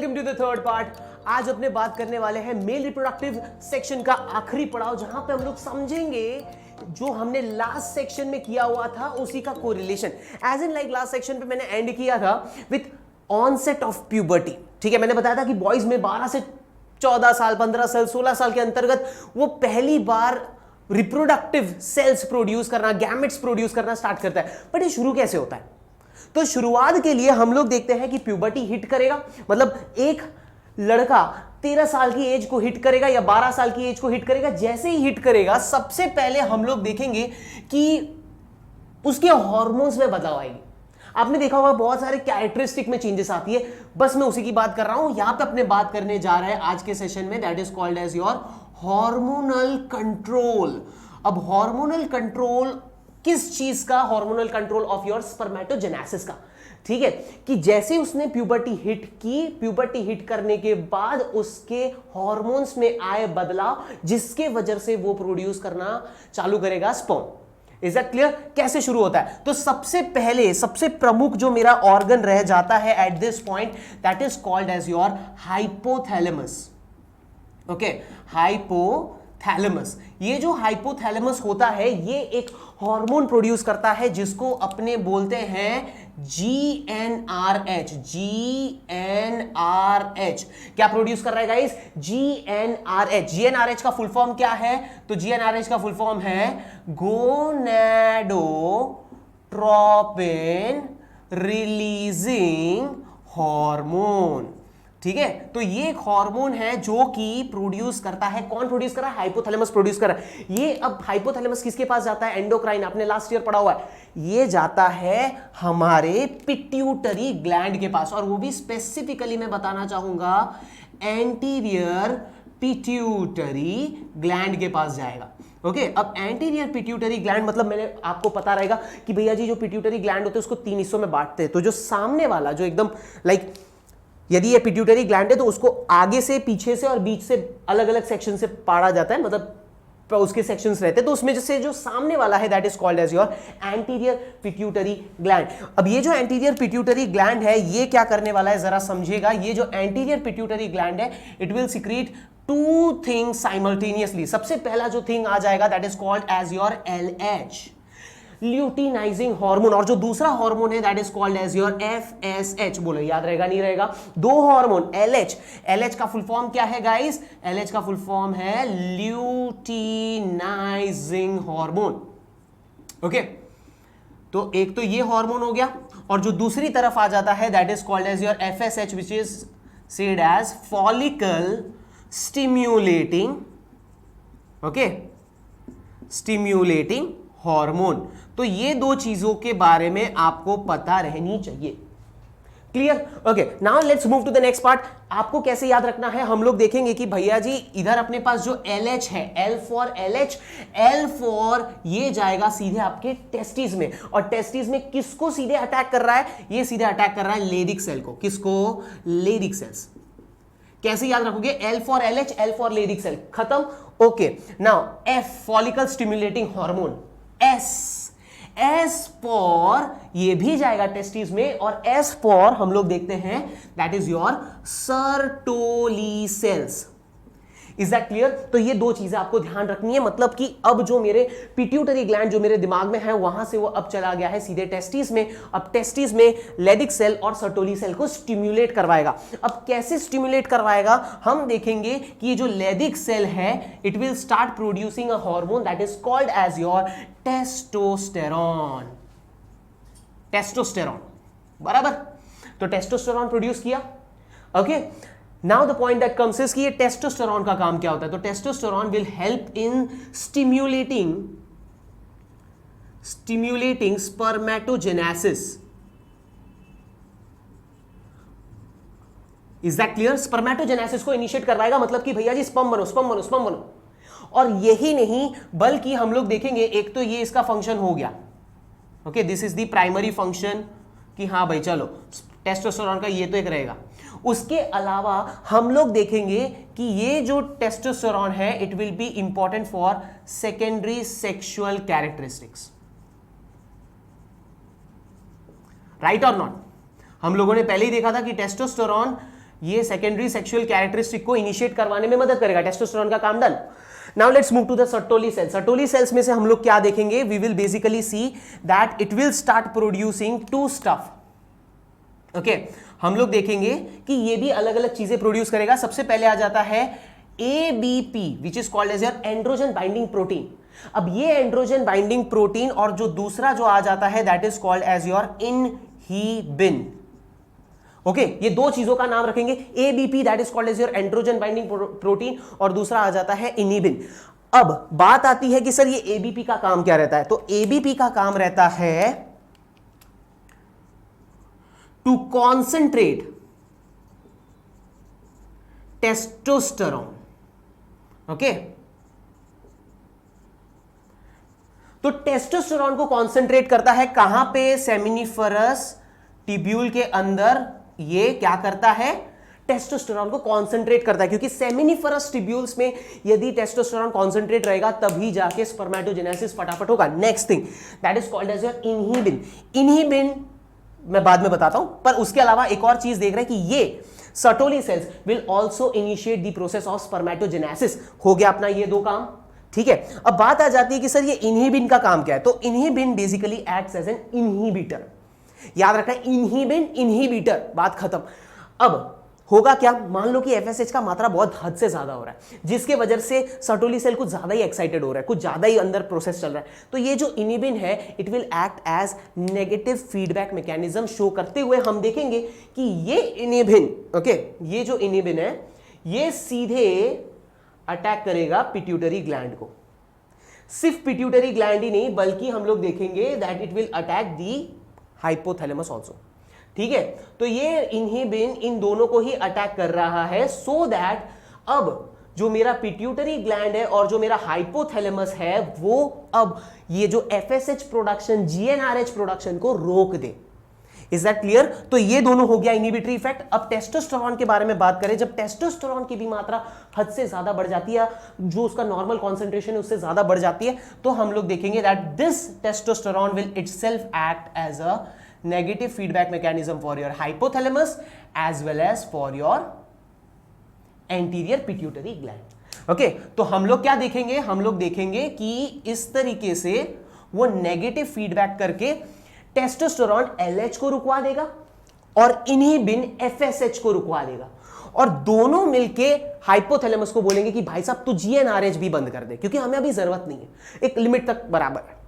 Welcome to the third part. आज अपने बात करने वाले हैं मेल रिप्रोडक्टिव सेक्शन का आखिरी पड़ाव, जहां पे हम लोग समझेंगे जो हमने लास्ट सेक्शन में किया हुआ था उसी का correlation. As in like last section पे मैंने एंड किया था विथ ऑनसेट ऑफ प्यूबर्टी। ठीक है, मैंने बताया था कि बॉयज में 12 से 14 साल, 15 साल, 16 साल के अंतर्गत वो पहली बार रिप्रोडक्टिव सेल्स प्रोड्यूस करना, गैमेट्स प्रोड्यूस करना स्टार्ट करता है। बट ये शुरू कैसे होता है? तो शुरुआत के लिए हम लोग देखते हैं कि प्यूबर्टी हिट करेगा, मतलब एक लड़का 13 साल की एज को हिट करेगा या 12 साल की एज को हिट करेगा। जैसे ही हिट करेगा, सबसे पहले हम लोग देखेंगे कि उसके हार्मोन्स में बदलाव आएगी। आपने देखा होगा बहुत सारे कैरेक्टरिस्टिक में चेंजेस आती है, बस मैं उसी की बात कर रहा हूं। यहां पे अपने बात करने जा रहे हैं आज के सेशन में, that is called as your hormonal control. अब हार्मोनल कंट्रोल किस चीज का? Hormonal control of your spermatogenesis का। ठीक है, कि जैसे उसने प्यूबर्टी हिट की, प्यूबर्टी हिट करने के बाद उसके हार्मोन्स में आए बदलाव, जिसके वजह से वो प्रोड्यूस करना चालू करेगा स्पर्म। Is that clear? कैसे शुरू होता है? तो सबसे पहले सबसे प्रमुख जो मेरा ऑर्गन रह जाता है at this point, that is called as your hypothalamus. Okay, hypothalamus. ये जो हाइपोथैलेमस होता है, ये एक हार्मोन प्रोड्यूस करता है जिसको अपने बोलते हैं GnRH। GnRH क्या प्रोड्यूस कर रहा है गाइस? GnRH। GnRH का फुल फॉर्म क्या है? तो GnRH का फुल फॉर्म है गोनैडोट्रोपिन रिलीजिंग हार्मोन। ठीक है, तो ये एक हार्मोन है जो कि प्रोड्यूस करता है। कौन प्रोड्यूस कर रहा है? हाइपोथैलेमस प्रोड्यूस कर रहा है। ये अब हाइपोथैलेमस किसके पास जाता है? एंडोक्राइन, आपने लास्ट ईयर पढ़ा हुआ है। ये जाता है हमारे पिट्यूटरी ग्लैंड के पास, और वो भी स्पेसिफिकली मैं बताना चाहूंगा एंटीरियर पिट्यूटरी ग्लैंड के पास जाएगा। ओके, अब एंटीरियर पिट्यूटरी ग्लैंड मतलब मैंने आपको पता रहेगा कि भैया जी जो पिट्यूटरी ग्लैंड होते हैं उसको 3 हिस्सों में बांटते हैं। तो जो सामने वाला जो एकदम लाइक यदि ये पिट्यूटरी ग्लैंड है तो उसको आगे से, पीछे से और बीच से अलग अलग सेक्शन से पाड़ा जाता है, मतलब उसके सेक्शंस रहते हैं। तो उसमें से जो सामने वाला है that is called as your anterior pituitary gland. अब ये जो एंटीरियर पिट्यूटरी ग्लैंड है, ये क्या करने वाला है जरा समझिएगा। ये जो एंटीरियर पिट्यूटरी ग्लैंड है, it will secrete 2 things simultaneously. सबसे पहला जो थिंग आ जाएगा that is called as your LH, luteinizing hormone, और जो दूसरा हार्मोन है that is called as your FSH। बोलो याद रहेगा नहीं रहेगा? 2 हार्मोन LH। LH का फुल फॉर्म क्या है गाइस? LH का फुल फॉर्म है ल्यूटिनाइजिंग हार्मोन। ओके, तो एक तो ये हार्मोन हो गया, और जो दूसरी तरफ आ जाता है that is called as your FSH, which is said as follicle stimulating, okay, stimulating hormone. तो ये 2 चीजों के बारे में आपको पता रहनी चाहिए। Clear? Okay, now let's move to the next part. आपको कैसे याद रखना है? हम लोग देखेंगे कि भैया जी इधर अपने पास जो LH है, L for LH, L for ये जाएगा सीधे आपके टेस्टिस में, और टेस्टिस में किसको सीधे अटैक कर रहा है? ये सीधे अटैक कर रहा है लेडिक सेल को। किसको? Leydig cells. कैसे याद रखोगे? L for LH, L for Leydig cell, खत्म। Okay, now F follicle stimulating hormone, S for ये भी जाएगा टेस्टिस में, और S फॉर हम लोग देखते हैं that is your Sertoli cells. Is that clear? तो ये 2 चीजें आपको ध्यान रखनी है, मतलब कि अब जो मेरे पिट्यूटरी ग्लैंड जो मेरे दिमाग में है, वहां से वो अब चला गया है सीधे टेस्टिस में। अब टेस्टिस में लेडिक सेल और सर्टोली सेल को स्टिम्युलेट करवाएगा। अब कैसे स्टिम्युलेट करवाएगा हम देखेंगे कि ये जो लेडिक सेल है, it will start producing a hormone that is called as your testosterone. Testosterone, बराबर? तो टेस्टोस्टेरॉन प्रोड्यूस किया। Okay, now the point that comes is कि ये टेस्टोस्टेरॉन का काम क्या होता है? तो testosterone will help in stimulating spermatogenesis. Is that clear? Spermatogenesis को इनिशिएट करवाएगा, मतलब कि भैया जी स्पर्म बनो, स्पर्म बनो, स्पर्म बनो। और यही नहीं, बल्कि हम लोग देखेंगे, एक तो ये इसका फंक्शन हो गया। Okay, this is the primary function कि हाँ भाई चलो टेस्टोस्टेरॉन का ये तो एक रहेगा। उसके अलावा हम लोग देखेंगे कि ये जो टेस्टोस्टेरॉन है, it will be important for secondary sexual characteristics. Right और नॉट? हम लोगों ने पहले ही देखा था कि टेस्टोस्टेरॉन ये सेकेंडरी सेक्सुअल कैरेक्टरिस्टिक को इनिशिएट करवाने में मदद करेगा, टेस्टोस्टेरोन का काम done. Now let's move to the Sertoli cell. Sertoli cells में से हम लोग क्या देखेंगे, we will basically see that it will start producing two stuff. Okay, हम लोग देखेंगे कि ये भी अलग अलग चीजें प्रोड्यूस करेगा। सबसे पहले आ जाता है ABP which is called as your androgen binding protein. अब ये एंड्रोजन बाइंडिंग प्रोटीन और जो दूसरा जो आ जाता है that is called as your inhibin. Okay, ये दो चीजों का नाम रखेंगे, ABP that is called as your androgen binding protein और दूसरा आ जाता है इनहिबिन। अब बात आती है कि सर ये ABP का काम क्या रहता है, तो ABP का काम रहता है टू कॉन्सेंट्रेट टेस्टोस्टेरोन। ओके, तो टेस्टोस्टेरोन को कॉन्सेंट्रेट करता है कहां पे, सेमिनिफरस ट्यूब्यूल के अंदर। ये क्या करता है, टेस्टोस्टेरोन को कॉन्सेंट्रेट करता है, क्योंकि सेमिनिफरस ट्यूब्यूल्स में यदि टेस्टोस्टेरोन कॉन्सेंट्रेट रहेगा तभी जाके स्पर्मेटोजेनेसिस फटाफट होगा। Next thing that is called as your inhibin. Inhibin मैं बाद में बताता हूं, पर उसके अलावा एक और चीज देख रहे हैं कि ये Sertoli cells will also initiate the process of spermatogenesis. हो गया अपना ये दो काम, ठीक है। अब बात आ जाती है कि सर ये इनहिबिन का काम क्या है, तो inhibin basically acts as an inhibitor. याद रखना, इनहिबिन इनहिबिटर, बात खत्म। अब होगा क्या, मान लो कि FSH का मात्रा बहुत हद से ज्यादा हो रहा है, जिसके वजह से सर्टोली सेल कुछ ज्यादा ही एक्साइटेड हो रहा है, कुछ ज्यादा ही अंदर प्रोसेस चल रहा है, तो ये जो इनहिबिन है it will act as negative feedback mechanism show करते हुए हम देखेंगे कि ये इनहिबिन, ओके, ये जो इनहिबिन है ये सीधे अटैक करेगा पिट्यूटरी ग्लैंड को। सिर्फ पिट्यूटरी ग्लैंड ही नहीं, बल्कि हम लोग देखेंगे that it will attack the hypothalamus also. ठीक है, तो ये इनहिबिन इन दोनों को ही अटैक कर रहा है, सो दैट अब जो मेरा पिट्यूटरी ग्लैंड है और जो मेरा हाइपोथैलेमस है वो अब ये जो FSH प्रोडक्शन, GnRH प्रोडक्शन को रोक दे। Is that clear? तो ये दोनों हो गया इनहिबिटरी इफेक्ट। अब टेस्टोस्टेरोन के बारे में बात करें, जब टेस्टोस्टेरोन की भी मात्रा हद से ज्यादा बढ़ जाती है, जो उसका नॉर्मल कॉन्सेंट्रेशन है उससे ज्यादा बढ़ जाती है, तो हम लोग देखेंगे that this testosterone will itself act as a negative feedback mechanism for your hypothalamus as well as for your anterior pituitary gland. Okay, तो हम लोग क्या देखेंगे, हम लोग देखेंगे कि इस तरीके से वो नेगेटिव फीडबैक करके टेस्टोस्टेरोन LH को रुकवा देगा और इनहिबिन FSH को रुकवा देगा, और दोनों मिलके हाइपोथैलेमस को बोलेंगे कि भाई साहब तू GnRH भी बंद कर दे, क्योंकि हमें अभी जरूरत नहीं है, एक लिमिट तक बराबर है।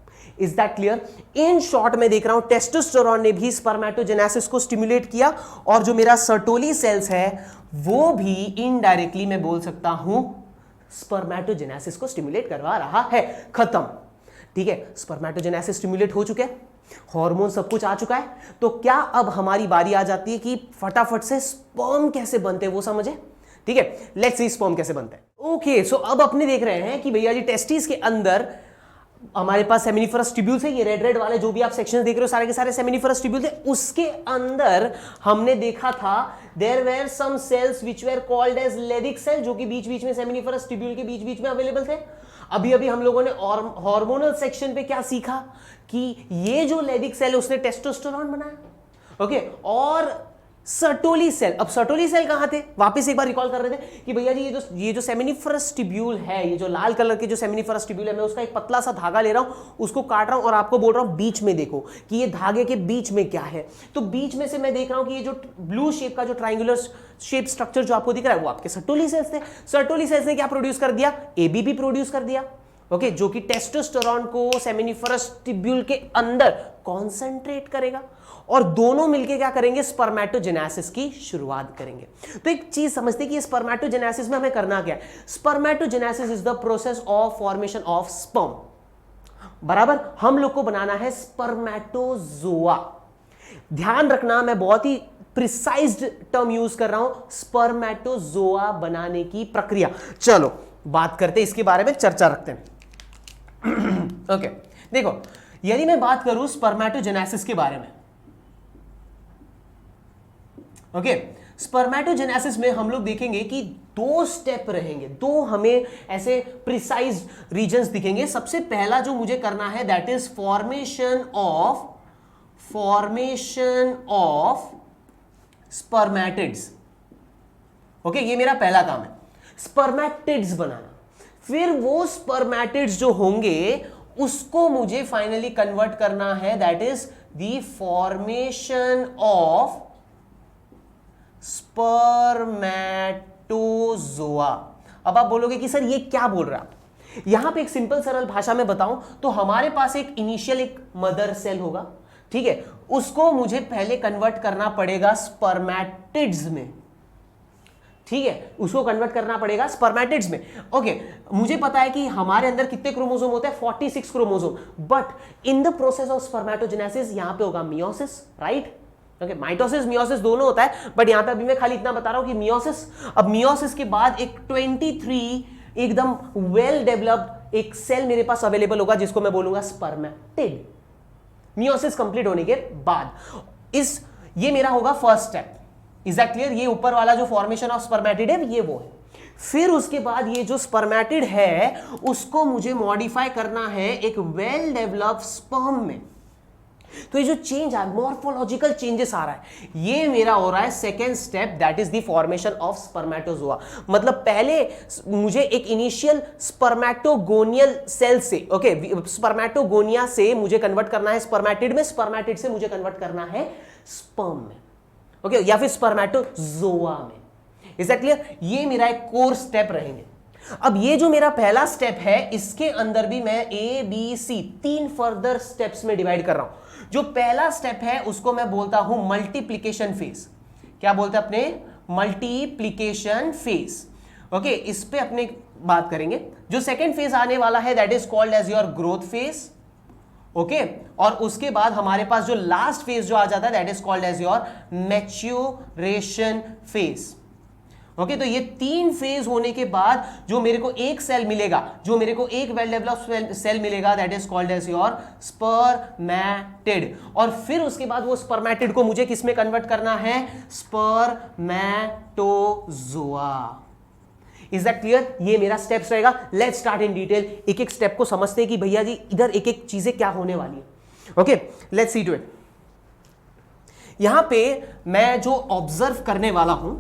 Is that clear? In short में देख रहा हूं टेस्टोस्टेरोन ने भी स्पर्मेटोजेनेसिस को स्टिमुलेट किया, और जो मेरा सर्टोली सेल्स है वो भी इनडायरेक्टली मैं बोल सकता हूं स्पर्मेटोजेनेसिस को स्टिमुलेट करवा रहा है। खत्म, ठीक है, स्पर्मेटोजेनेसिस स्टिमुलेट हो चुके हैं, हार्मोन सब कुछ आ चुका है, तो क्या अब हमारी बारी आ जाती है कि फटाफट से स्पर्म कैसे बनते हैं वो समझे। ठीक है, लेट्स सी स्पर्म कैसे बनता है। ओके, सो अब अपने देख रहे हैं कि भैया जी टेस्टिस के अंदर हमारे पास सेमिनिफरस ट्यूब्यूल्स है, ये रेड रेड वाले जो भी आप सेक्शन देख रहे हो सारे के सारे सेमिनिफरस ट्यूब्यूल्स है। उसके अंदर हमने देखा था there were some cells which were called as Leydig cell, जो कि बीच बीच में सेमिनिफरस ट्यूब्यूल के बीच बीच में अवेलेबल थे। अभी अभी हम लोगों ने हार्मोनल सेक्शन पे क्या सीखा कि ये जो लेडिक सेल है उसने टेस्टोस्टेरोन बनाया। ओके, और सर्टोली सेल, अब सर्टोली सेल कहां थे, वापस एक बार रिकॉल कर रहे थे कि भैया जी ये जो सेमिनिफरस ट्यूब्यूल है, ये जो लाल कलर के जो सेमिनिफरस ट्यूब्यूल है, मैं उसका एक पतला सा धागा ले रहा हूं, उसको काट रहा हूं और आपको बोल रहा हूं बीच में देखो कि ये धागे के बीच में क्या है। तो बीच में से मैं देख रहा हूं कि ये जो ब्लू शेप का जो ट्राइंगुलर शेप स्ट्रक्चर जो आपको दिख रहा है वो आपके सर्टोली सेल्स थे। सर्टोली सेल्स ने क्या प्रोड्यूस कर दिया, ABP प्रोड्यूस कर दिया, ओके, जो कि टेस्टोस्टेरोन को सेमिनिफरस ट्यूब्यूल के अंदर कॉन्सेंट्रेट करेगा, और दोनों मिलके क्या करेंगे, स्पर्मेटोजेनेसिस की शुरुआत करेंगे। तो एक चीज समझते कि स्पर्मेटोजेनेसिस में हमें करना क्या है। Spermatogenesis is the process of formation of sperm, बराबर, हम लोग को बनाना है स्पर्मेटोजोआ। ध्यान रखना, मैं बहुत ही प्रिसाइज्ड टर्म यूज कर रहा हूं, स्पर्मेटोजोआ बनाने की प्रक्रिया। चलो बात करते हैं इसके बारे में, चर्चा रखते हैं। ओके, देखो, यदि मैं बात करूं स्पर्मेटोजेनेसिस के बारे में, ओके, स्पर्मेटोजेनेसिस में हम लोग देखेंगे कि दो स्टेप रहेंगे, दो हमें ऐसे प्रिसाइज रीजन्स दिखेंगे। सबसे पहला जो मुझे करना है that is formation of spermatids. Okay, ये मेरा पहला काम है, स्पर्मेटिड्स बनाना। फिर वो स्पर्मेटिड्स जो होंगे उसको मुझे फाइनली कन्वर्ट करना है, that is the formation of spermatozoa. अब आप बोलोगे कि सर ये क्या बोल रहा है, यहां पे एक सिंपल सरल भाषा में बताऊं तो हमारे पास एक इनिशियल एक मदर सेल होगा, ठीक है, उसको मुझे पहले कन्वर्ट करना पड़ेगा स्पर्मेटिड्स में, ठीक है, उसको कन्वर्ट करना पड़ेगा स्पर्मेटिड्स में। ओके, मुझे पता है कि हमारे अंदर कितने क्रोमोसोम होते हैं, 46 chromosome, but in the process of spermatogenesis यहां पे होगा meiosis, right. Okay, mitosis meiosis दोनों होता है, बट यहां पे अभी मैं खाली इतना बता रहा हूं कि मियोसिस। अब मियोसिस के बाद एक 23 एकदम वेल डेवलप्ड एक सेल मेरे पास अवेलेबल होगा जिसको मैं बोलूंगा स्पर्मेटिड। मियोसिस कंप्लीट होने के बाद ये मेरा होगा first step. Is that clear? ये ऊपर वाला जो फॉर्मेशन ऑफ स्पर्मेटिड है ये वो है। फिर उसके बाद ये जो स्पर्मेटिड है उसको मुझे मॉडिफाई करना है एक वेल डेवलप्ड स्पर्म में। तो ये जो चेंज है, मॉर्फोलॉजिकल चेंजेस आ रहा है, ये मेरा हो रहा है second step, that is the formation of spermatozoa. मतलब पहले मुझे एक इनिशियल स्पर्मेटोगोनियल सेल से, ओके, स्पर्मेटोगोनिया से मुझे कन्वर्ट करना है स्पर्मेटिड में, स्पर्मेटिड से मुझे कन्वर्ट करना है स्पर्म में, ओके, या फिर स्पर्मेटोजोआ में। Is that clear? ये मेरा एक कोर स्टेप रहेंगे। अब ये जो मेरा पहला स्टेप है इसके अंदर भी मैं A B C 3 further steps में डिवाइड कर रहा हूं। जो पहला स्टेप है उसको मैं बोलता हूं मल्टीप्लिकेशन फेज। क्या बोलते हैं अपने? Multiplication phase. ओके, इस पे अपने बात करेंगे। जो सेकेंड फेज आने वाला है that is called as your growth phase. Okay, और उसके बाद हमारे पास जो लास्ट फेज जो आ जाता है that is called as your maturation phase. Okay, तो ये 3 फेज होने के बाद जो मेरे को एक सेल मिलेगा, जो मेरे को एक वेल डेवलप्ड सेल मिलेगा that is called as your spermatid. और फिर उसके बाद वो स्पर्मेटिड को मुझे किस में कन्वर्ट करना है? स्पर्मेटोजोआ। Is that clear? ये मेरा स्टेप्स रहेगा। लेट्स स्टार्ट इन डिटेल, एक एक स्टेप को समझते हैं कि भैया जी इधर एक एक चीजें क्या होने वाली है। Okay, let's see to it. यहां पे मैं जो ऑब्जर्व करने वाला हूं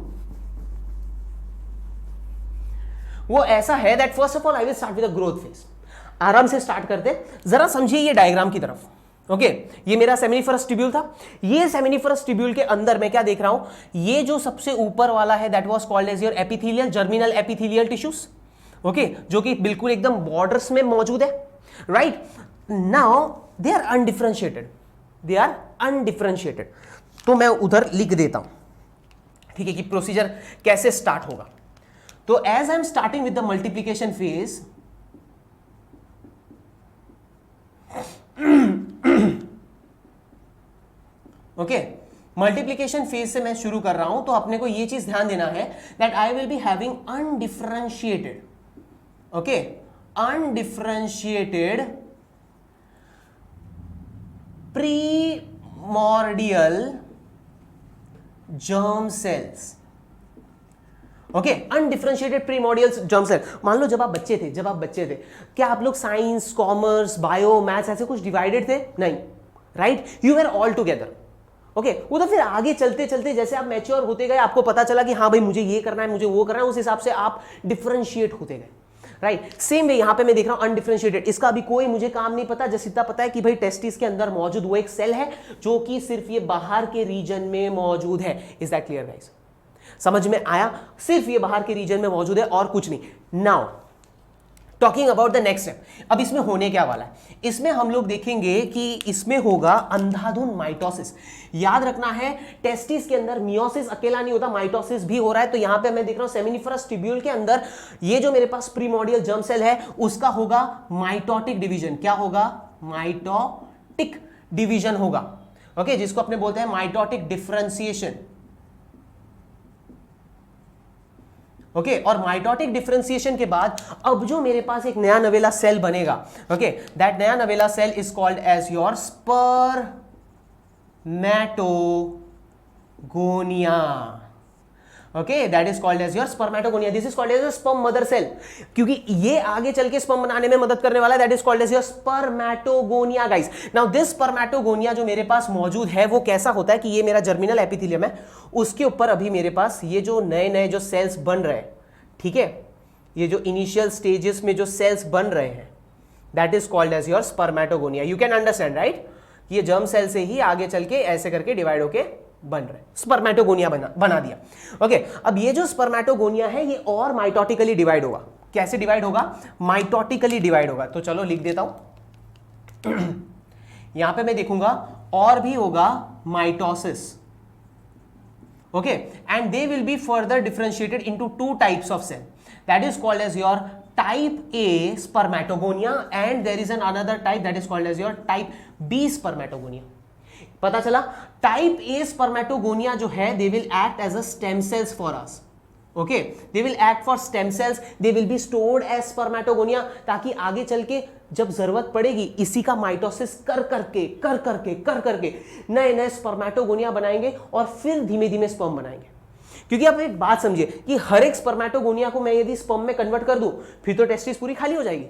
वो ऐसा है that first of all I will start with the growth phase. आराम से स्टार्ट करते, जरा समझिए ये डायग्राम की तरफ। ओके, ये मेरा सेमिनिफरस ट्यूब्यूल था। ये सेमिनिफरस ट्यूब्यूल के अंदर मैं क्या देख रहा हूं? ये जो सबसे ऊपर वाला है that was called as your epithelial, germinal epithelial tissues. Okay, जो कि बिल्कुल एकदम बॉर्डर्स में मौजूद है, right. Now they are undifferentiated, they are undifferentiated. तो मैं उधर लिख देता हूं, ठीक है, कि प्रोसीजर कैसे स्टार्ट होगा। तो as I am starting with the multiplication phase, okay, multiplication phase से मैं शुरू कर रहा हूं, तो अपने को ये चीज ध्यान देना है that I will be having undifferentiated, okay, undifferentiated primordial germ cells. Okay, undifferentiated primordial germ cell. मान लो जब आप बच्चे थे, क्या आप लोग साइंस, कॉमर्स, बायो, मैथ्स ऐसे कुछ डिवाइडेड थे? नहीं, right, you were all together. Okay, वो तो फिर आगे चलते चलते जैसे आप मैच्योर होते गए, आपको पता चला कि हाँ भाई मुझे ये करना है, मुझे वो करना है, उस हिसाब से आप डिफरेंशिएट होते गए, राइट। सेम वे यहां पे मैं देख रहा हूं अनडिफरेंशिएटेड। इसका अभी कोई मुझे काम नहीं पता, जैसे इतना पता है कि भाई टेस्टिस के अंदर मौजूद वो एक सेल है जो कि सिर्फ ये बाहर के रीजन में मौजूद है। Is that clear guys? समझ में आया? सिर्फ ये बाहर के रीजन में मौजूद है और कुछ नहीं। Now talking about the next step, अब इसमें होने क्या वाला है? इसमें हम लोग देखेंगे कि इसमें होगा अंधाधुंध माइटोसिस। याद रखना है, टेस्टिस के अंदर मियोसिस अकेला नहीं होता, माइटोसिस भी हो रहा है। तो यहां पे मैं देख रहा हूं सेमिनिफरस ट्यूब्यूल के अंदर ये जो मेरे पास प्रीमॉर्डियल जर्म सेल है उसका होगा माइटोटिक डिवीजन। क्या होगा? माइटोटिक डिवीजन होगा, ओके, जिसको अपने बोलते हैं माइटोटिक डिफरेंशिएशन। ओके, और माइटोटिक डिफरेंशिएशन के बाद अब जो मेरे पास एक नया नवेला सेल बनेगा, ओके, दैट नया नवेला cell is called as your spermatogonia. Okay, that is called as your spermatogonia. This is called as your sperm mother cell, क्योंकि ये आगे चल के स्पर्म बनाने में मदद करने वाला है। That is called as your spermatogonia guys. Now this spermatogonia जो मेरे पास मौजूद है वो कैसा होता है कि ये मेरा जर्मिनल एपिथेलियम है, उसके ऊपर अभी मेरे पास ये जो नए नए जो सेल्स बन रहे हैं, ठीक है, ये जो इनिशियल स्टेजेस में जो सेल्स बन रहे हैं, that is called as your spermatogonia. You can understand right, ये जर्म सेल से ही आगे चल के ऐसे करके डिवाइड होके बन रहे, स्पर्मेटोगोनिया बना दिया। ओके, अब ये जो स्पर्मेटोगोनिया है ये और माइटोटिकली डिवाइड होगा। कैसे डिवाइड होगा? माइटोटिकली डिवाइड होगा। तो चलो लिख देता हूं यहां पे मैं देखूंगा और भी होगा mitosis. Okay, and they will be further differentiated into two types of cell, that is called as your type A spermatogonia and there is an another type that is called as your type B spermatogonia. पता चला, type A spermatogonia जो है they will act as a stem cells for us. Okay, they will act for stem cells, they will be stored as spermatogonia, ताकि आगे चल के जब जरूरत पड़ेगी इसी का माइटोसिस कर करके नए नए स्पर्मेटोगोनिया बनाएंगे और फिर धीमे धीमे स्पर्म बनाएंगे। क्योंकि आप एक बात समझिए कि हर एक स्पर्मेटोगोनिया को मैं यदि स्पर्म में कन्वर्ट कर दूं फिर तो टेस्टिस पूरी खाली हो जाएगी।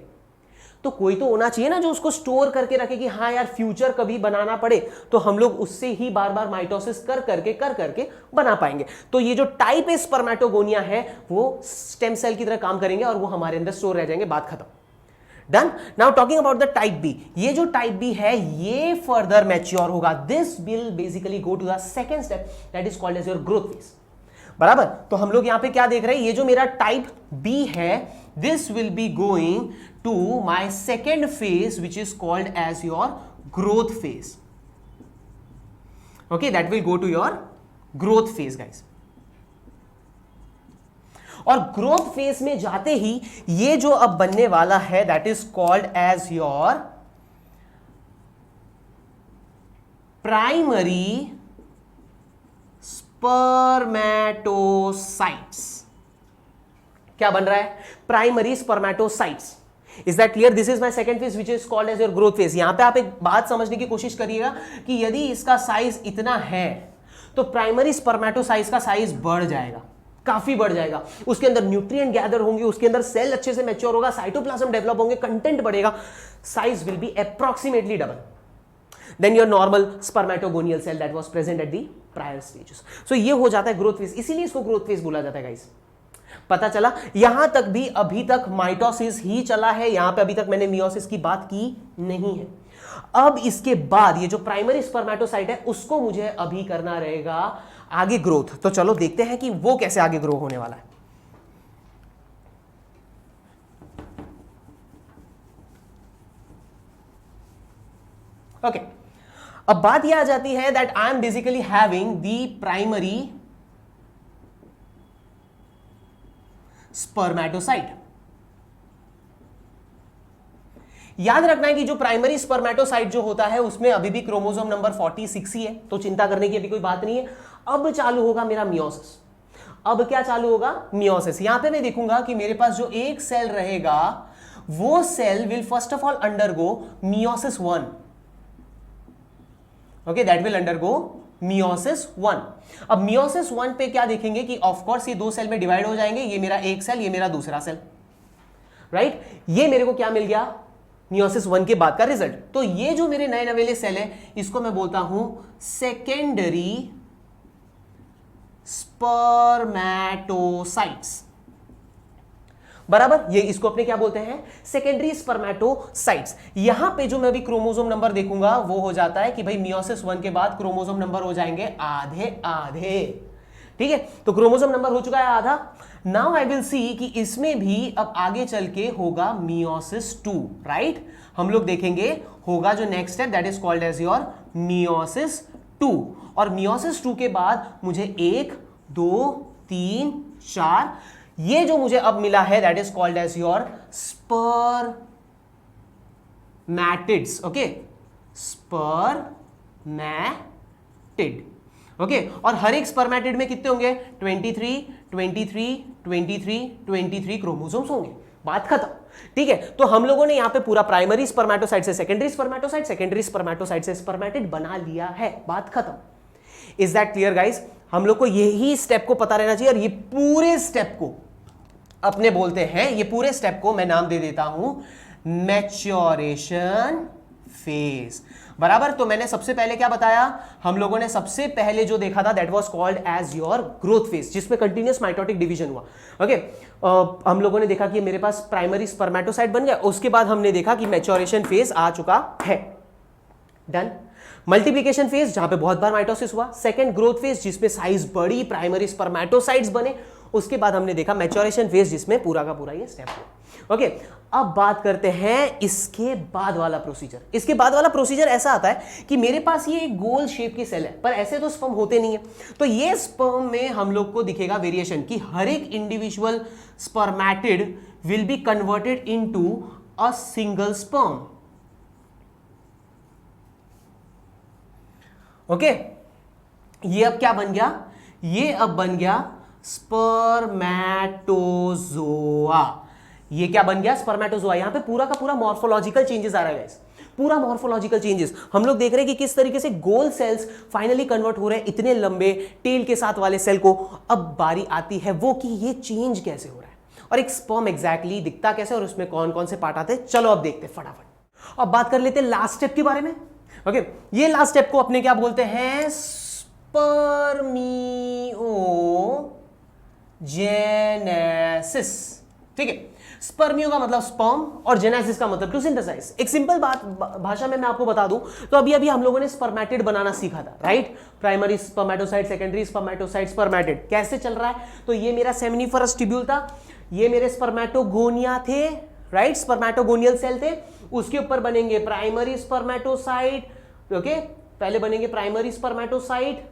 तो कोई तो होना चाहिए ना जो उसको स्टोर करके रखे कि हाँ यार फ्यूचर कभी बनाना पड़े तो हम लोग उससे ही बार बार माइटोसिस कर करके बना पाएंगे। तो ये जो टाइप ए स्पर्मेटोगोनिया है वो स्टेम सेल की तरह काम करेंगे और वो हमारे अंदर स्टोर रह जाएंगे। बात खत्म, done. Now talking about the type B, ये जो टाइप बी है ये फर्दर मैच्योर होगा। This will basically go to the second step that is called as your growth phase. बराबर, तो हम लोग यहां पे क्या देख रहे हैं, ये जो मेरा टाइप बी है this will be going to my second phase which is called as your growth phase. Okay, that will go to your growth phase guys. और ग्रोथ फेज में जाते ही ये जो अब बनने वाला है that is called as your primary spermatocytes. क्या बन रहा है? Primary spermatocytes. Is that clear? This is my second phase which is called as your growth phase. यहां पे आप एक बात समझने की कोशिश करिएगा कि यदि इसका साइज इतना है तो प्राइमरी स्पर्मेटोसाइट्स का साइज बढ़ जाएगा, काफी बढ़ जाएगा। उसके अंदर न्यूट्रिएंट गैदर होंगे, उसके अंदर सेल अच्छे से मैच्योर होगा, साइटोप्लाज्म डेवलप होंगे, कंटेंट बढ़ेगा, size will be approximately double than your normal spermatogonial cell that was present at the prior stages. So ये हो जाता है ग्रोथ फेज, इसीलिए इसको ग्रोथ फेज बोला जाता है गाइस। पता चला? यहां तक भी अभी तक माइटोसिस ही चला है, यहां पे अभी तक मैंने मियोसिस की बात की नहीं है। अब इसके बाद ये जो प्राइमरी स्पर्मेटोसाइट है उसको मुझे अभी करना रहेगा आगे ग्रोथ। तो चलो देखते हैं कि वो कैसे आगे ग्रो होने वाला है। ओके, अब बात यह आ जाती है that I am basically having the primary spermatocyte. याद रखना है कि जो प्राइमरी स्पर्मेटोसाइट जो होता है उसमें अभी भी क्रोमोसोम नंबर 46 ही है, तो चिंता करने की अभी कोई बात नहीं है। अब चालू होगा मेरा मियोसिस। अब क्या चालू होगा? मियोसिस। यहां पे मैं देखूंगा कि मेरे पास जो एक सेल रहेगा वो cell will first of all undergo meiosis 1। Okay, that will undergo meiosis 1। अब मियोसिस 1 पे क्या देखेंगे कि ऑफ कोर्स ये दो सेल में डिवाइड हो जाएंगे, ये मेरा एक सेल, ये मेरा दूसरा सेल, राइट? ये मेरे को क्या मिल गया? मियोसिस 1 के बाद का रिजल्ट। तो ये जो मेरे नए नवेले सेल है इसको मैं बोलता हूं सेकेंडरी स्पर्मेटोसाइट्स। बराबर, ये इसको अपने क्या बोलते हैं? Secondary spermatocytes. यहां पे जो मैं अभी क्रोमोसोम नंबर देखूंगा वो हो जाता है कि भाई मियोसिस 1 के बाद क्रोमोसोम नंबर हो जाएंगे आधे आधे। ठीक है, तो क्रोमोसोम नंबर हो चुका है आधा। नाउ आई विल सी कि इसमें भी अब आगे चल के होगा मियोसिस 2, राइट? हम लोग देखेंगे होगा जो next step that is called as your meiosis 2। और मियोसिस 2 के बाद मुझे 1 2 3 4 ये जो मुझे अब मिला है that is called as your spermatids. Okay, spermatid. Okay, और हर एक स्पर्मेटिड में कितने होंगे? 23 23 23 23 क्रोमोसोम्स होंगे। बात खत्म। ठीक है, तो हम लोगों ने यहां पे पूरा प्राइमरी स्पर्मेटोसाइट से सेकेंडरी स्पर्मेटोसाइट, सेकेंडरी स्पर्मेटोसाइट से स्पर्मेटिड बना लिया है। बात खत्म। Is that clear guys? हम लोग को यही स्टेप को पता रहना चाहिए, और ये पूरे स्टेप को अपने बोलते हैं, ये पूरे स्टेप को मैं नाम दे देता हूं मैच्योरेशन फेज। बराबर। तो मैंने सबसे पहले क्या बताया, हम लोगों ने सबसे पहले जो देखा था that was called as your growth phase, जिसमें कंटिन्यूअस माइटोटिक डिवीजन हुआ। ओके, हम लोगों ने देखा कि मेरे पास प्राइमरी स्पर्मेटोसाइट बन गया, उसके बाद हमने देखा कि मैच्योरेशन फेज आ चुका है। डन। मल्टीप्लिकेशन फेज जहां पे बहुत बार माइटोसिस हुआ, सेकंड ग्रोथ फेज जिसमें साइज बड़ी, प्राइमरी स्पर्मेटोसाइट्स बने, उसके बाद हमने देखा मैच्योरेशन फेज जिसमें पूरा का पूरा ये स्टेप हुआ। ओके, अब बात करते हैं इसके बाद वाला प्रोसीजर। इसके बाद वाला प्रोसीजर ऐसा आता है कि मेरे पास ये एक गोल शेप की सेल है, पर ऐसे तो स्पर्म होते नहीं है, तो ये स्पर्म में हम लोग को दिखेगा वेरिएशन कि हर एक individual spermatid will be converted into a single sperm. Okay, ये अब क्या बन गया, ये अब बन गया स्पर्मेटोजोआ। ये क्या बन गया, स्पर्मेटोजोआ। यहां पे पूरा का पूरा मॉर्फोलॉजिकल चेंजेस आ रहा है गाइस, पूरा मॉर्फोलॉजिकल चेंजेस। हम लोग देख रहे हैं कि किस तरीके से गोल सेल्स फाइनली कन्वर्ट हो रहे हैं इतने लंबे टेल के साथ वाले सेल को। अब बारी आती है वो कि ये चेंज कैसे हो रहा है और एक स्पर्म एग्जैक्टली दिखता कैसे और उसमें कौन कौन से पार्ट आते हैं। चलो अब देखते हैं फटाफट। अब बात कर लेते हैं लास्ट स्टेप के बारे में। ओके, ये लास्ट स्टेप को अपने क्या बोलते हैं, स्पर्मियोजेनेसिस। ठीक है, स्पर्मियो का मतलब स्पर्म और जेनेसिस का मतलब टू सिंथेसाइज। एक सिंपल बात भाषा में मैं आपको बता दूं तो अभी अभी हम लोगों ने स्पर्मेटिड बनाना सीखा था, right. Primary spermatocyte, secondary spermatocyte, spermatid कैसे चल रहा है। तो ये मेरा सेमिनिफरस ट्यूब्यूल था, ये मेरे स्पर्मेटोगोनिया थे, राइट, स्पर्मेटोगोनियल सेल थे। उसके ऊपर बनेंगे प्राइमरी स्पर्मेटोसाइट। ओके, पहले बनेंगे प्राइमरी स्पर्मेटोसाइट,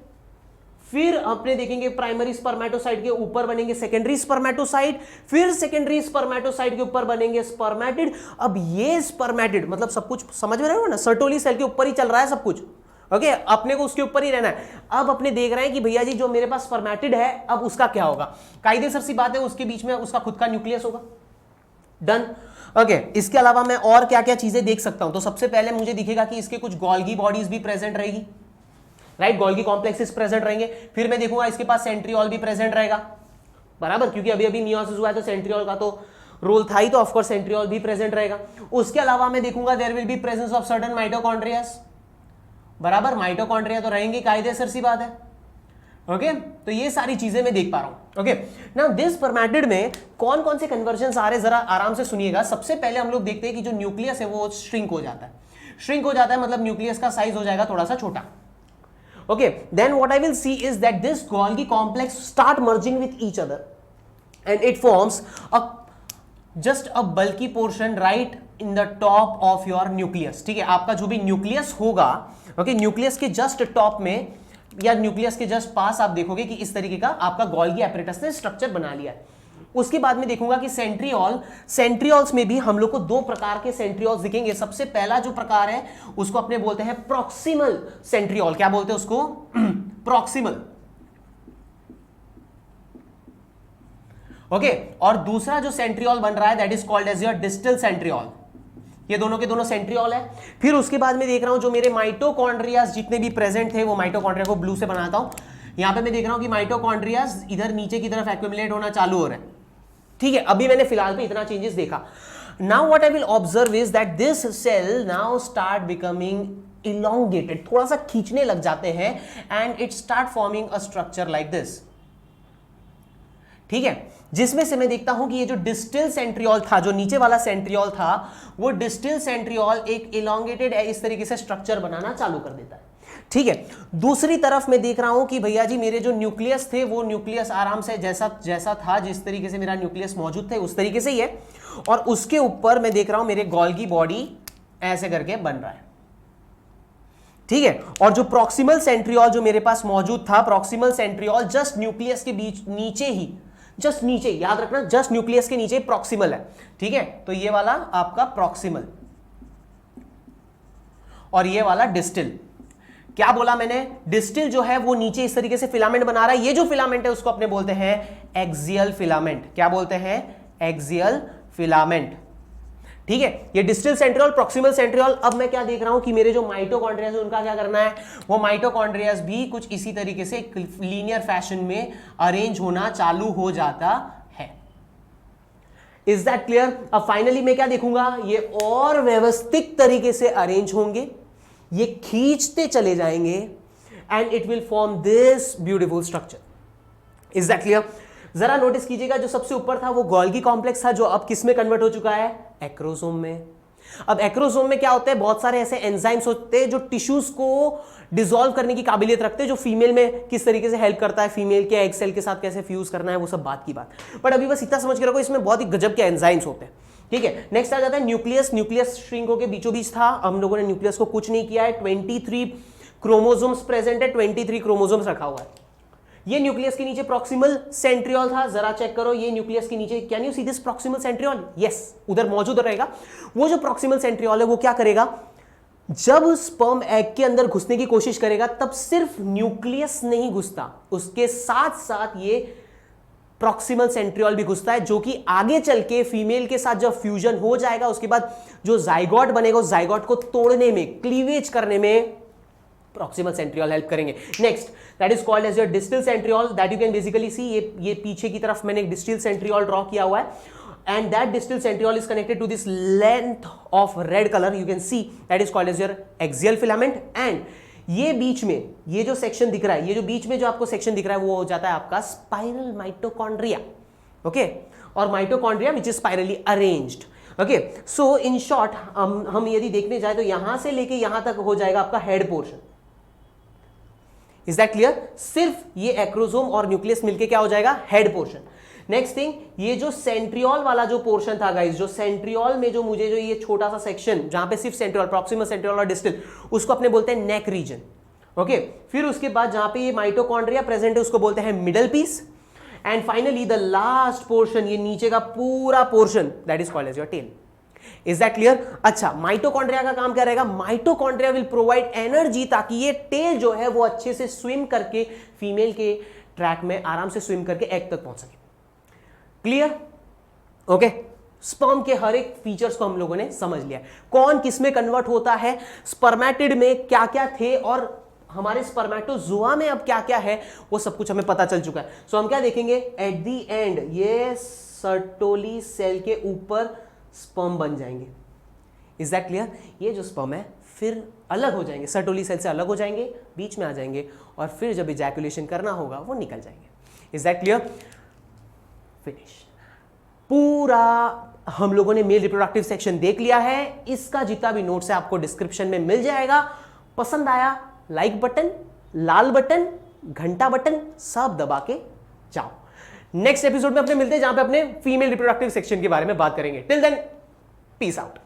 फिर अपने देखेंगे प्राइमरी स्पर्मेटोसाइट के ऊपर बनेंगे सेकेंडरी स्पर्मेटोसाइट, फिर सेकेंडरी स्पर्मेटोसाइट के ऊपर बनेंगे स्पर्मेटिड। अब ये स्पर्मेटिड मतलब सब कुछ समझ में रहे हो ना, सर्टोली सेल के ऊपर ही चल रहा है सब कुछ। ओके, अपने को उसके ऊपर ही रहना है। अब अपने देख रहे हैं कि भैया जी जो मेरे पास स्पर्मेटिड है अब उसका क्या होगा। कायदेसर सी बात है, उसके बीच में उसका खुद का न्यूक्लियस होगा। डन। ओके, इसके अलावा मैं और क्या क्या चीजें देख सकता हूं। तो सबसे पहले मुझे दिखेगा कि इसके कुछ गोल्गी बॉडीज भी प्रेजेंट रहेगी, राइट, गोल्गी कॉम्प्लेक्सेस प्रेजेंट रहेंगे। फिर मैं देखूंगा इसके पास सेंट्रियोल भी प्रेजेंट रहेगा, बराबर, क्योंकि अभी अभी मियोसिस हुआ है तो सेंट्रियोल का तो रोल था ही, तो ऑफ कोर्स सेंट्रियोल भी प्रेजेंट रहेगा। उसके अलावा मैं देखूंगा there will be presence of certain mitochondrias, बराबर, माइटोकॉन्ड्रिया तो रहेंगे, कायदेसर सी बात है। ओके, तो ये सारी चीजें मैं देख पा रहा हूं। ओके, नाउ दिस स्पर्मेटिड में कौन कौन से कन्वर्जन्स आ रहे हैं जरा आराम से सुनिएगा। सबसे पहले हम लोग देखते हैं कि जो न्यूक्लियस है वो श्रिंक हो जाता है। श्रिंक हो जाता है मतलब न्यूक्लियस का साइज हो जाएगा थोड़ा सा छोटा। Okay, then what I will see is that this Golgi complex start merging with each other and it forms just a bulky portion right in the top of your nucleus. ठीक है, आपका जो भी न्यूक्लियस होगा, okay, nucleus के just top में या nucleus के जस्ट पास आप देखोगे कि इस तरीके का आपका गोल्गी एपरेटस ने स्ट्रक्चर बना लिया है। उसके बाद में देखूंगा कि सेंट्रियोल्स में भी हम लोग को दो प्रकार के सेंट्रियोल्स दिखेंगे। सबसे पहला जो प्रकार है उसको अपने बोलते हैं प्रॉक्सिमल सेंट्रियोल। क्या बोलते हैं उसको? प्रॉक्सिमल। ओके, और दूसरा जो सेंट्रियोल बन रहा है that is called as your distal centriole. ये दोनों के दोनों सेंट्रियोल है। फिर उसके बाद में देख रहा हूं जो मेरे माइटोकॉन्ड्रियाज जितने भी प्रेजेंट थे, वो माइटोकॉन्ड्रिया को ब्लू से बनाता हूं। यहां पे मैं देख रहा हूं कि माइटोकॉन्ड्रियाज इधर नीचे की तरफ एक्यूमुलेट होना चालू हो रहे हैं। ठीक है, अभी मैंने फिलहाल पे इतना चेंजेस देखा। Now what I will observe is that this cell now start becoming elongated, थोड़ा सा खींचने लग जाते हैं and it start forming a structure like this. ठीक है, जिसमें से मैं देखता हूं कि ये जो डिस्टल सेंट्रियोल था, जो नीचे वाला सेंट्रियोल था, वो डिस्टल सेंट्रियोल एक इलोंगेटेड इस तरीके से स्ट्रक्चर बनाना चालू कर देता है। ठीक है, दूसरी तरफ मैं देख रहा हूं कि भैया जी मेरे जो न्यूक्लियस थे वो न्यूक्लियस आराम से जैसा था, जिस तरीके से मेरा न्यूक्लियस मौजूद थे उस तरीके से ही है, और उसके ऊपर मैं देख रहा हूं मेरे गोल्गी बॉडी ऐसे करके बन रहा है। ठीक है, और जो प्रॉक्सिमल सेंट्रियोल जो मेरे पास मौजूद था, प्रॉक्सिमल सेंट्रियोल जस्ट न्यूक्लियस के बीच नीचे ही, जस्ट नीचे, याद रखना जस्ट न्यूक्लियस के नीचे प्रॉक्सिमल है। ठीक है, तो ये वाला आपका प्रॉक्सिमल और ये वाला डिस्टल। क्या बोला मैंने? डिस्टल जो है वो नीचे इस तरीके से फिलामेंट बना रहा है। ये जो फिलामेंट है उसको अपने बोलते हैं एक्सियल फिलामेंट। क्या बोलते हैं? Axial filament. ठीक है, ये डिस्टल सेंट्रियोल, प्रॉक्सिमल सेंट्रियोल। अब मैं क्या देख रहा हूं कि मेरे जो माइटोकॉन्ड्रिया है उनका क्या करना है, वो माइटोकॉन्ड्रिया भी कुछ इसी तरीके से लीनियर फैशन में अरेंज होना चालू हो जाता है। Is that clear? अब फाइनली मैं क्या देखूंगा, ये और व्यवस्थित तरीके से अरेंज होंगे, ये खींचते चले जाएंगे and it will form this beautiful structure. Is that clear? जरा नोटिस कीजिएगा, जो सबसे ऊपर था वो गोल्गी कॉम्प्लेक्स था, जो अब किस में कन्वर्ट हो चुका है, एक्रोसोम में। अब एक्रोसोम में क्या होता है, बहुत सारे ऐसे एंजाइम्स होते हैं जो टिश्यूज को डिसॉल्व करने की काबिलियत रखते हैं, जो फीमेल में किस तरीके से हेल्प करता है, फीमेल के एग सेल के साथ कैसे फ्यूज करना है, वो सब बात की बात। बट अभी बस इतना समझ के रखो, इसमें बहुत ही गजब के एंजाइम्स होते हैं। ठीक है, नेक्स्ट आ जाता है न्यूक्लियस। न्यूक्लियस श्रिंक होकर बीचों बीच था, हम लोगों ने न्यूक्लियस को कुछ नहीं किया है। 23 क्रोमोसोम्स प्रेजेंट है, 23 क्रोमोसोम्स रखा हुआ है। ये न्यूक्लियस के नीचे प्रॉक्सिमल सेंट्रियोल था, जरा चेक करो, ये न्यूक्लियस के नीचे, can you see this proximal centriole? Yes, उधर मौजूद रहेगा। वो जो प्रॉक्सिमल सेंट्रियोल है वो क्या करेगा, जब स्पर्म एग के अंदर घुसने की कोशिश करेगा तब सिर्फ न्यूक्लियस नहीं घुसता, उसके साथ साथ ये प्रॉक्सिमल सेंट्रियोल भी घुसता है, जो कि आगे चल के फीमेल के साथ जब फ्यूजन हो जाएगा उसके बाद जो जाइगोट बनेगा, उस जाइगोट को तोड़ने में, क्लीवेज करने में प्रॉक्सिमल सेंट्रियोल हेल्प करेंगे। Next, that is called as your distal centriole, that you can basically see, ये पीछे की तरफ मैंने एक डिस्टल सेंट्रियोल ड्रॉ किया हुआ है, and that distal centriole is connected to this length of red color, you can see that is called as your axial filament। and ये बीच में ये जो सेक्शन दिख रहा है, ये जो बीच में जो आपको सेक्शन दिख रहा है वो हो जाता है आपका स्पाइरल माइटोकॉन्ड्रिया। ओके, और mitochondria which is spirally arranged. Okay, so in short हम यदि देखने जाए तो यहां से लेके यहां तक हो जाएगा आपका head portion. Is that clear? सिर्फ ये एक्रोसोम और न्यूक्लियस मिलके क्या हो जाएगा, हेड पोर्शन। नेक्स्ट थिंग, ये जो सेंट्रियोल वाला जो पोर्शन था गाइस, जो सेंट्रियोल में जो मुझे जो ये छोटा सा सेक्शन जहां पे सिर्फ सेंट्रियोल, प्रॉक्सिमल सेंट्रियोल और डिस्टल, उसको अपने बोलते हैं नेक रीजन। ओके, फिर उसके बाद जहां पे ये माइटोकॉन्ड्रिया प्रेजेंट है उसको बोलते हैं middle piece, and finally the last portion, ये नीचे का पूरा portion, that is called as your tail. Is that clear? अच्छा, माइटोकॉन्ड्रिया का काम क्या रहेगा, माइटोकॉन्ड्रिया विल प्रोवाइड एनर्जी ताकि ये टेल जो है वो अच्छे से स्विम करके फीमेल के ट्रैक में आराम से स्विम करके एग तक पहुंच सके। क्लियर? ओके, स्पर्म के हर एक फीचर्स को हम लोगों ने समझ लिया, कौन किस में कन्वर्ट होता है, स्पर्मेटिड में क्या क्या थे और हमारे स्पर्मेटोजोआ में अब क्या क्या है, वो सब कुछ हमें पता चल चुका है। सो हम क्या देखेंगे एट द एंड, ये सर्टोली सेल के ऊपर स्पर्म बन जाएंगे। Is that clear? ये जो स्पर्म है फिर अलग हो जाएंगे, सर्टोली सेल से अलग हो जाएंगे, बीच में आ जाएंगे और फिर जब इजैकुलेशन करना होगा वो निकल जाएंगे। Is that clear? फिनिश। पूरा हम लोगों ने मेल रिप्रोडक्टिव सेक्शन देख लिया है, इसका जितना भी नोट्स है आपको डिस्क्रिप्शन में मिल जाएगा। पसंद आया लाइक बटन, लाल बटन, घंटा बटन सब दबा के जाओ। नेक्स्ट एपिसोड में अपने मिलते हैं जहां पे अपने फीमेल रिप्रोडक्टिव सेक्शन के बारे में बात करेंगे। Till then, peace out.